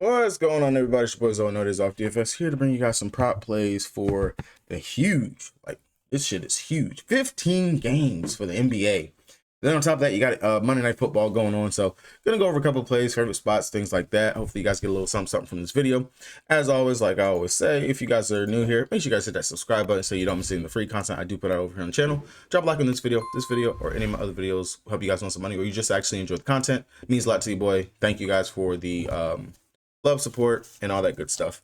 What's going on, everybody? It's your boy Zoe Notice off DFS here to bring you guys some prop plays for the huge, like, this shit is huge, 15 games for the NBA. Then on top of that, you got Monday Night Football going on. So gonna go over a couple of plays, favorite spots, things like that. Hopefully you guys get a little something from this video. As always, like I always say, if you guys are new here, make sure you guys hit that subscribe button so you don't miss any of the free content I do put out over here on the channel. Drop a like on this video, or any of my other videos. Help you guys win some money, or you just actually enjoy the content. It means a lot to you, boy. Thank you guys for the love, support, and all that good stuff.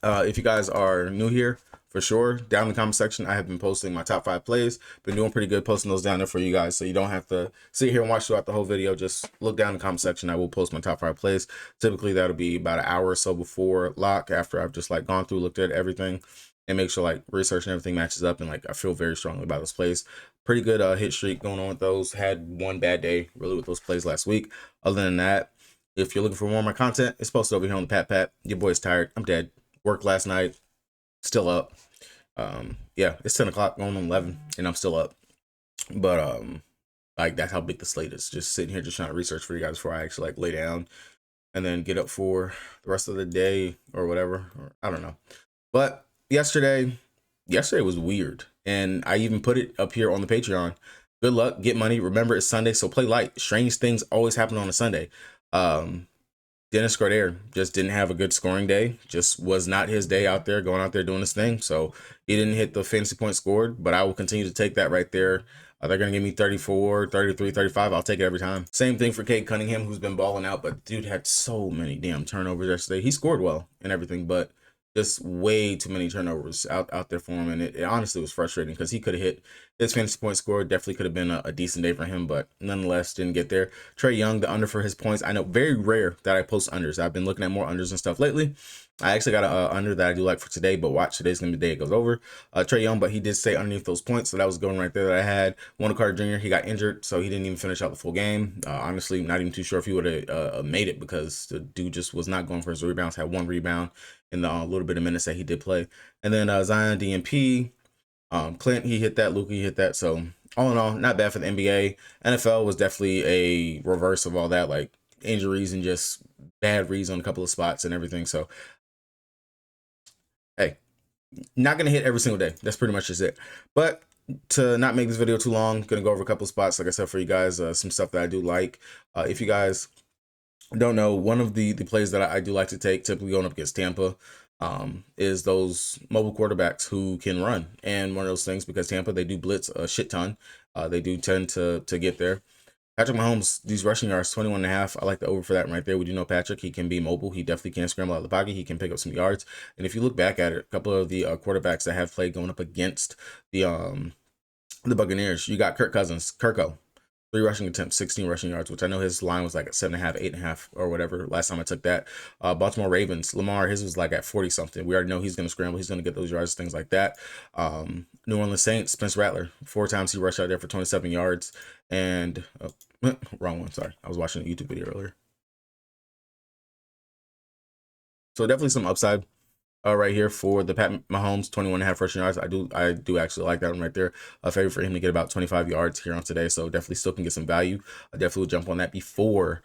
If you guys are new here, for sure, down in the comment section, I have been posting my top 5 plays. Been doing pretty good posting those down there for you guys, so you don't have to sit here and watch throughout the whole video. Just look down in the comment section. I will post my top 5 plays. Typically, that'll be about an hour or so before lock, after I've just like gone through, looked at everything, and make sure like research and everything matches up, and like I feel very strongly about those plays. Pretty good hit streak going on with those. Had one bad day really with those plays last week. Other than that, if you're looking for more of my content, it's posted over here on the Pat. Your boy's tired. I'm dead. Worked last night. Still up. Yeah, it's 10 o'clock, going on 11, and I'm still up. But like, that's how big the slate is. Just sitting here, just trying to research for you guys before I actually like lay down and then get up for the rest of the day or whatever. Or, I don't know. But yesterday was weird, and I even put it up here on the Patreon. Good luck, get money. Remember, it's Sunday, so play light. Strange things always happen on a Sunday. Dennis Cordier just didn't have a good scoring day. Just was not his day out there, going out there doing his thing. So he didn't hit the fantasy points scored, but I will continue to take that right there. They're going to give me 34, 33, 35. I'll take it every time. Same thing for Cade Cunningham, who's been balling out, but dude had so many damn turnovers yesterday. He scored well and everything, but just way too many turnovers out there for him, and it honestly was frustrating because he could have hit his fantasy point score. Definitely could have been a decent day for him, but nonetheless didn't get there. Trae Young, the under for his points. I know, very rare that I post unders. I've been looking at more unders and stuff lately. I actually got a under that I do like for today, but watch, today's gonna be the day it goes over. Trae Young, but he did stay underneath those points, so that was going right there that I had. Wendell Carter Jr., he got injured, so he didn't even finish out the full game. Honestly, not even too sure if he would have made it, because the dude just was not going for his rebounds. Had 1 rebound in the little bit of minutes that he did play. And then Zion, DNP, Clint, he hit that. Luka, he hit that. So all in all, not bad for the NBA. NFL was definitely a reverse of all that, like injuries and just bad reads on a couple of spots and everything. So hey, not gonna hit every single day. That's pretty much just it. But to not make this video too long, gonna go over a couple of spots, like I said, for you guys, some stuff that I do like. If you guys don't know, one of the plays that I do like to take, typically going up against Tampa, is those mobile quarterbacks who can run. And one of those things, because Tampa, they do blitz a shit ton. They do tend to get there. Patrick Mahomes, these rushing yards, 21.5. I like the over for that right there. We do know Patrick, he can be mobile. He definitely can scramble out of the pocket. He can pick up some yards. And if you look back at it, a couple of the quarterbacks that have played going up against the Buccaneers, you got Kirk Cousins, Kirko. 3 rushing attempts, 16 rushing yards, which I know his line was like at 7.5, 8.5, or whatever last time I took that. Baltimore Ravens, Lamar, his was like at 40 something. We already know he's going to scramble. He's going to get those yards, things like that. New Orleans Saints, Spencer Rattler, 4 times he rushed out there for 27 yards. And wrong one, sorry. I was watching a YouTube video earlier. So definitely some upside right here for the Pat Mahomes, 21.5 rushing yards. I do actually like that one right there. A favorite for him to get about 25 yards here on today, so definitely still can get some value. I definitely will jump on that before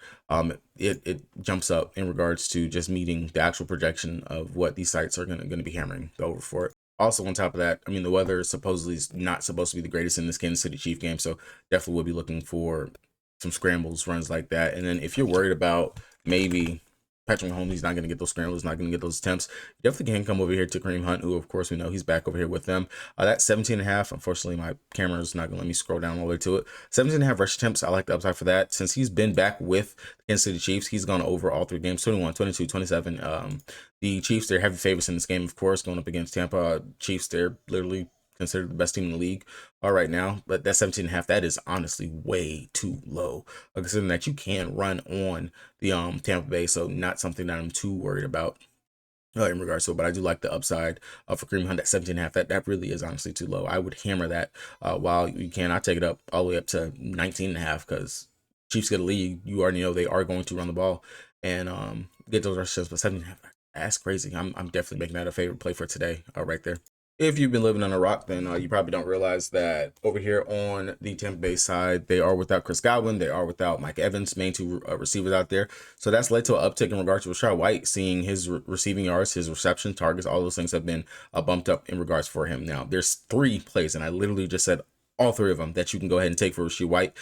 it jumps up in regards to just meeting the actual projection of what these sites are going to be hammering the over for it. Also, on top of that, I mean, the weather supposedly is not supposed to be the greatest in this Kansas City Chief game, so definitely will be looking for some scrambles, runs like that. And then if you're worried about maybe Patrick Mahomes, he's not going to get those scrambles, not going to get those attempts, you definitely can come over here to Kareem Hunt, who, of course, we know he's back over here with them. That's 17.5. Unfortunately, my camera is not going to let me scroll down all the way to it. 17.5 rush attempts. I like the upside for that. Since he's been back with the Kansas City Chiefs, he's gone over all 3 games, 21, 22, 27. The Chiefs, they're heavy favorites in this game, of course, going up against Tampa. Chiefs, they're literally considered the best team in the league right now, but that 17.5, that is honestly way too low, considering that you can run on the Tampa Bay, so not something that I'm too worried about in regards to it. But I do like the upside for Kareem Hunt at 17.5. That really is honestly too low. I would hammer that while you can. I take it up all the way up to 19.5, because Chiefs get a lead, you already know they are going to run the ball and get those rushes. But 17.5, that's crazy. I'm definitely making that a favorite play for today right there. If you've been living on a rock, then you probably don't realize that over here on the Tampa Bay side, they are without Chris Godwin, they are without Mike Evans, main two receivers out there. So that's led to an uptick in regards to Rashad White, seeing his receiving yards, his reception targets, all those things have been bumped up in regards for him. Now, there's 3 plays, and I literally just said all 3 of them that you can go ahead and take for Rashad White.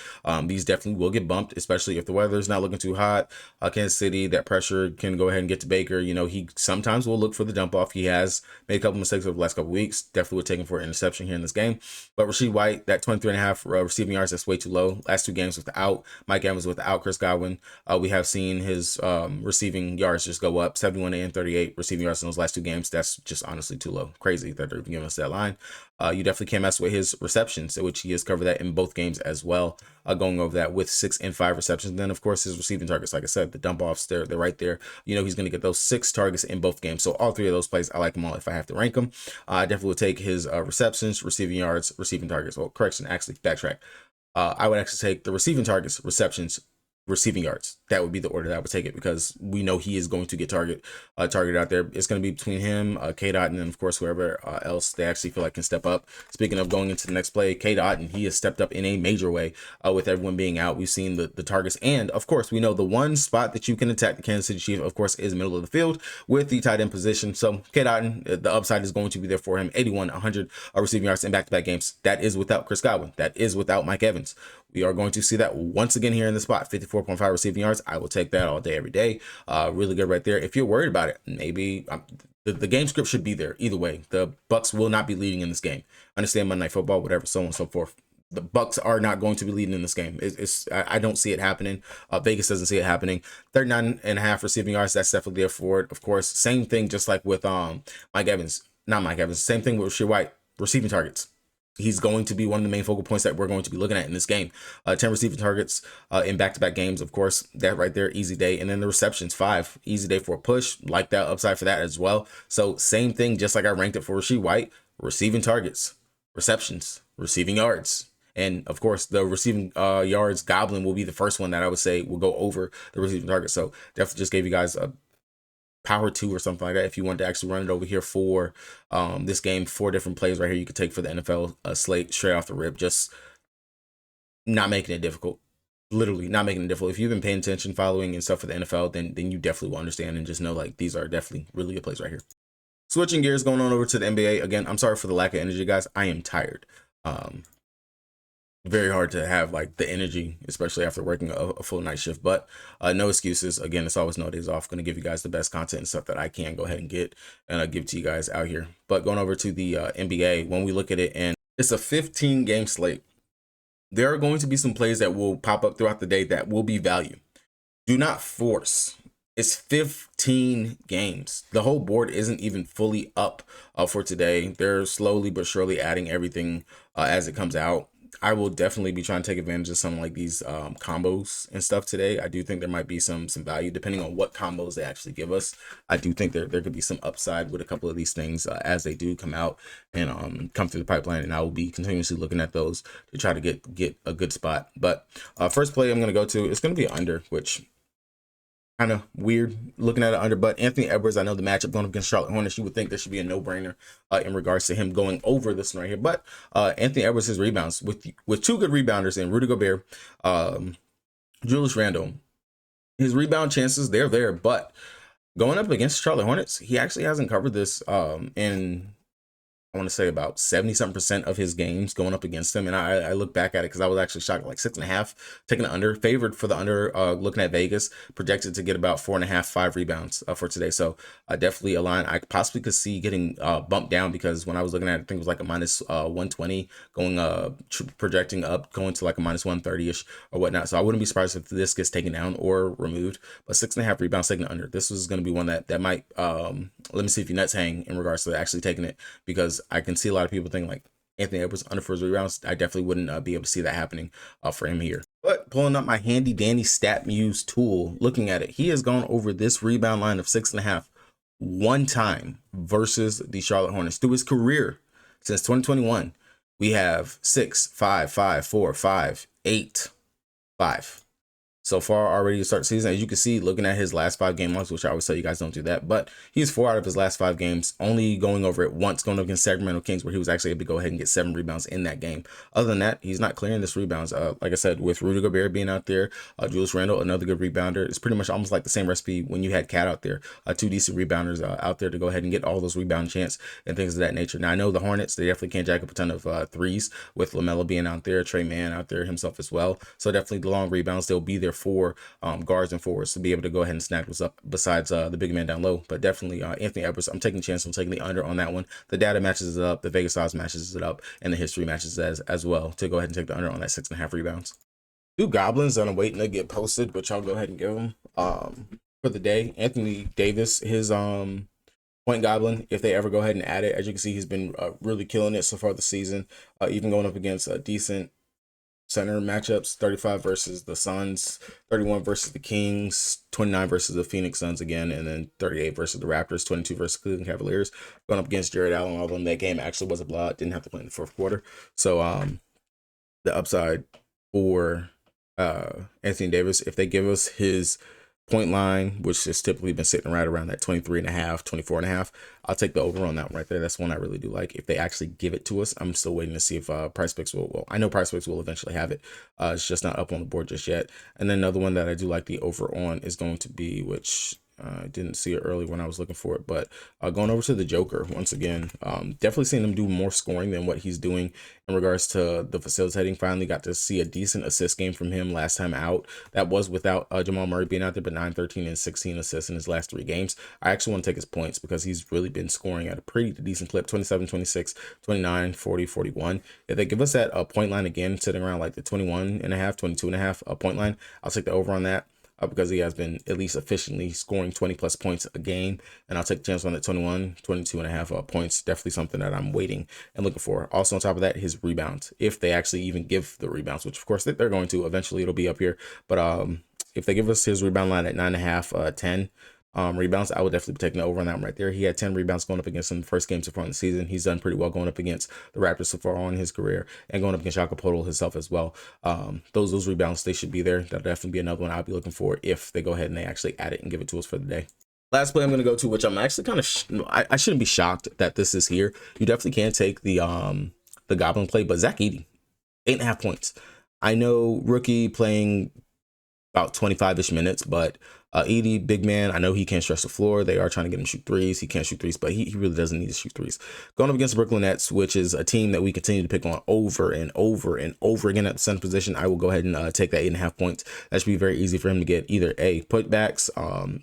These definitely will get bumped, especially if the weather's not looking too hot. Kansas City, that pressure can go ahead and get to Baker. You know, he sometimes will look for the dump off. He has made a couple mistakes over the last couple weeks. Definitely would take him for an interception here in this game. But Rashad White, that 23.5 receiving yards, that's way too low. Last 2 games without Mike Evans, without Chris Godwin, we have seen his receiving yards just go up, 71 and 38 receiving yards in those last 2 games. That's just honestly too low. Crazy that they're even giving us that line. You definitely can't mess with his receptions, which he has covered that in both games as well, going over that with 6 and 5 receptions. And then, of course, his receiving targets, like I said, the dump offs, they're right there. You know, he's going to get those 6 targets in both games. So all 3 of those plays, I like them all if I have to rank them. I definitely would take his receptions, receiving yards, receiving targets. Well, correction, actually, backtrack. I would actually take the receiving targets, receptions, receiving yards. That would be the order that I would take it, because we know he is going to get targeted out there. It's going to be between him, K-Dot, and then of course whoever else they actually feel like can step up. Speaking of going into the next play, K-Dot, and he has stepped up in a major way with everyone being out. We've seen the targets, and of course we know the one spot that you can attack the Kansas City Chiefs, of course, is middle of the field with the tight end position. So K-Dot, the upside is going to be there for him. 81, 100 receiving yards in back-to-back games. That is without Chris Godwin. That is without Mike Evans. We are going to see that once again here in the spot. 54.5 receiving yards. I will take that all day, every day. Really good right there. If you're worried about it, maybe the game script should be there. Either way, the Bucks will not be leading in this game. Understand Monday Night Football, whatever, so on and so forth. The Bucks are not going to be leading in this game. I don't see it happening. Vegas doesn't see it happening. 39.5 receiving yards. That's definitely there for it. Of course, same thing, just like with Mike Evans. Not Mike Evans. Same thing with Rashad White. Receiving targets. He's going to be one of the main focal points that we're going to be looking at in this game. 10 receiving targets in back-to-back games, of course. That right there, easy day. And then the receptions, 5. Easy day for a push. Like that upside for that as well. So same thing, just like I ranked it for Rashad White. Receiving targets, receptions, receiving yards. And of course, the receiving yards goblin will be the first one that I would say will go over the receiving target. So definitely just gave you guys a power 2 or something like that if you want to actually run it over here for this game. 4 different plays right here you could take for the NFL slate straight off the rip, just not making it difficult. Literally not making it difficult. If you've been paying attention, following and stuff for the NFL, then you definitely will understand and just know like these are definitely really good plays right here. Switching gears, going on over to the NBA again. I'm sorry for the lack of energy, guys. I am tired. Very hard to have like the energy, especially after working a full night shift, but no excuses. Again, it's always no days off. Going to give you guys the best content and stuff that I can go ahead and get and give to you guys out here. But going over to the NBA, when we look at it, and it's a 15 game slate, there are going to be some plays that will pop up throughout the day that will be value. Do not force. It's 15 games. The whole board isn't even fully up for today. They're slowly but surely adding everything as it comes out. I will definitely be trying to take advantage of some like these combos and stuff today. I do think there might be some value depending on what combos they actually give us. I do think there could be some upside with a couple of these things as they do come out and come through the pipeline, and I will be continuously looking at those to try to get a good spot. But first play I'm going to go to, it's going to be under, which kind of weird looking at it under, but Anthony Edwards, I know the matchup going up against Charlotte Hornets, you would think there should be a no-brainer in regards to him going over this one right here. But Anthony Edwards, his rebounds with 2 good rebounders in Rudy Gobert, Julius Randle, his rebound chances, they're there, but going up against Charlotte Hornets, he actually hasn't covered this in, I want to say, about 70-something% of his games going up against him. And I look back at it because I was actually shocked, like 6.5, taking the under, favored for the under, looking at Vegas, projected to get about 4.5, 5 rebounds for today. So definitely a line I possibly could see getting bumped down, because when I was looking at it, I think it was like a minus 120 going, projecting up, going to like a minus 130-ish or whatnot. So I wouldn't be surprised if this gets taken down or removed. But 6.5 rebounds taking the under. This was going to be one that might, let me see if your nuts hang in regards to actually taking it, because I can see a lot of people think like Anthony Edwards under for his rebounds. I definitely wouldn't be able to see that happening for him here. But pulling up my handy dandy StatMuse tool, looking at it, he has gone over this rebound line of 6.5 one time versus the Charlotte Hornets through his career since 2021. We have 6, 5, 5, 4, 5, 8, 5. so far already to start the season. As you can see, looking at his last 5 game logs, which I always tell you guys don't do that, but he's 4 out of his last 5 games, only going over it once, going up against Sacramento Kings, where he was actually able to go ahead and get 7 rebounds in that game. Other than that, he's not clearing this rebounds. Like I said, with Rudy Gobert being out there, Julius Randle, another good rebounder. It's pretty much almost like the same recipe when you had Cat out there, 2 decent rebounders out there to go ahead and get all those rebound chance and things of that nature. Now I know the Hornets, they definitely can't jack up a ton of threes with LaMelo being out there, Trey Mann out there himself as well. So definitely the long rebounds, they'll be there for guards and forwards to be able to go ahead and snag what's up besides the big man down low. But definitely Anthony Edwards, I'm taking a chance. I'm taking the under on that one. The data matches it up, the Vegas odds matches it up, and the history matches it as well to go ahead and take the under on that 6.5 rebounds. 2 goblins that I'm waiting to get posted, which I'll go ahead and give them for the day. Anthony Davis, his point goblin, if they ever go ahead and add it, as you can see, he's been really killing it so far this season, even going up against decent center matchups. 35 versus the Suns, 31 versus the Kings, 29 versus the Phoenix Suns again, and then 38 versus the Raptors, 22 versus Cleveland Cavaliers. Going up against Jared Allen, although that game actually was a blowout, didn't have to play in the 4th quarter. So the upside for Anthony Davis, if they give us his point line, which has typically been sitting right around that 23.5, 24.5, I'll take the over on that one right there. That's one I really do like. If they actually give it to us, I'm still waiting to see if Prizepicks will. I know Prizepicks will eventually have it. It's just not up on the board just yet. And then another one that I do like the over on is going to be, which I didn't see it early when I was looking for it, but going over to the Joker once again, definitely seeing him do more scoring than what he's doing in regards to the facilitating. Finally got to see a decent assist game from him last time out. That was without Jamal Murray being out there, but 9, 13, and 16 assists in his last 3 games. I actually want to take his points because he's really been scoring at a pretty decent clip, 27, 26, 29, 40, 41. If they give us that point line again, sitting around like the 21.5, 22.5 point line, I'll take the over on that. Because he has been at least efficiently scoring 20 plus points a game, and I'll take a chance on that 21, 22.5 points. Definitely something that I'm waiting and looking for. Also on top of that, his rebounds, if they actually even give the rebounds, which of course they're going to eventually, it'll be up here. But if they give us his rebound line at 9.5, 10 rebounds, I would definitely be taking the over on that one right there. He had 10 rebounds going up against him the first game so far in the season. He's done pretty well going up against the Raptors so far on his career, and going up against Jakob Poeltl himself as well. Those rebounds, they should be there. That'll definitely be another one I'll be looking for if they go ahead and they actually add it and give it to us for the day. Last play I'm going to go to, which I'm actually kind of I shouldn't be shocked that this is here. You definitely can take the Goblin play, but Zach Edey, 8.5 points. I know rookie playing about 25-ish minutes, but Edey, big man, I know he can't stretch the floor. They are trying to get him to shoot threes. He can't shoot threes, but he really doesn't need to shoot threes. Going up against the Brooklyn Nets, which is a team that we continue to pick on over and over and over again at the center position, I will go ahead and take that 8.5 points. That should be very easy for him to get either putbacks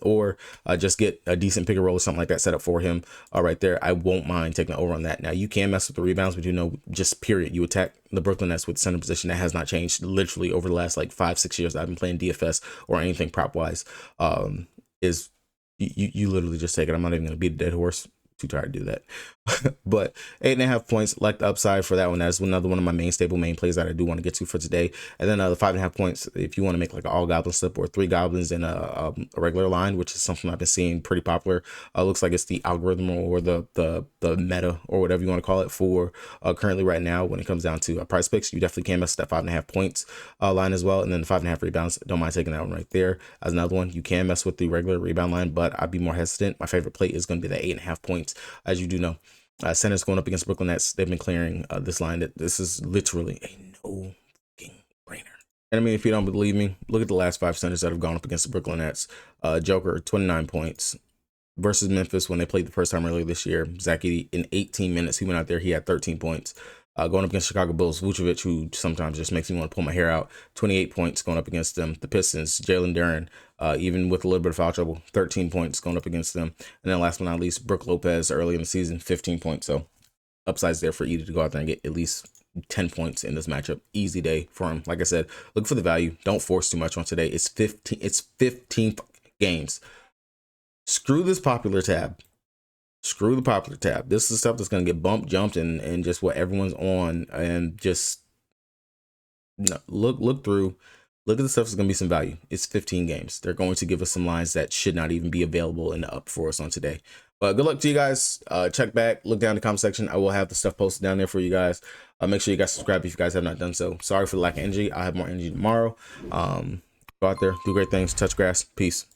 or just get a decent pick and roll or something like that set up for him right there. I won't mind taking the over on that. Now, you can mess with the rebounds, but you know, just period, you attack the Brooklyn Nets with center position. That has not changed literally over the last like 5-6 years I've been playing DFS or anything prop wise. Is you literally just take it. I'm not even gonna beat a dead horse. Too tired to do that. But 8.5 points, like the upside for that one. That's another one of my main plays that I do want to get to for today. And then the 5.5 points, if you want to make like an all goblin slip or 3 goblins in a regular line, which is something I've been seeing pretty popular. Looks like it's the algorithm or the meta or whatever you want to call it for currently right now when it comes down to Prizepicks. You definitely can mess with that 5.5 points line as well. And then the 5.5 rebounds, don't mind taking that one right there as another one. You can mess with the regular rebound line, but I'd be more hesitant. My favorite play is going to be that 8.5 points, as you do know. Centers going up against Brooklyn Nets, they've been clearing this line. That this is literally a no fucking brainer. And I mean, if you don't believe me, look at the last 5 centers that have gone up against the Brooklyn Nets. Joker, 29 points versus Memphis when they played the first time earlier this year. Zach Edey, in 18 minutes, he went out there, he had 13 points. Going up against Chicago Bulls, Vucevic, who sometimes just makes me want to pull my hair out, 28 points going up against them. The Pistons, Jalen Duren, even with a little bit of foul trouble, 13 points going up against them. And then last but not least, Brook Lopez early in the season, 15 points. So upsides there for Edey to go out there and get at least 10 points in this matchup. Easy day for him. Like I said, look for the value. Don't force too much on today. It's 15 games. Screw this popular tab. Screw the popular tab. This is stuff that's going to get bumped, jumped, and just what everyone's on, and just look through. Look at the stuff that's going to be some value. It's 15 games. They're going to give us some lines that should not even be available in the up for us on today. But good luck to you guys. Check back. Look down in the comment section. I will have the stuff posted down there for you guys. Make sure you guys subscribe if you guys have not done so. Sorry for the lack of energy. I'll have more energy tomorrow. Go out there, do great things, touch grass. Peace.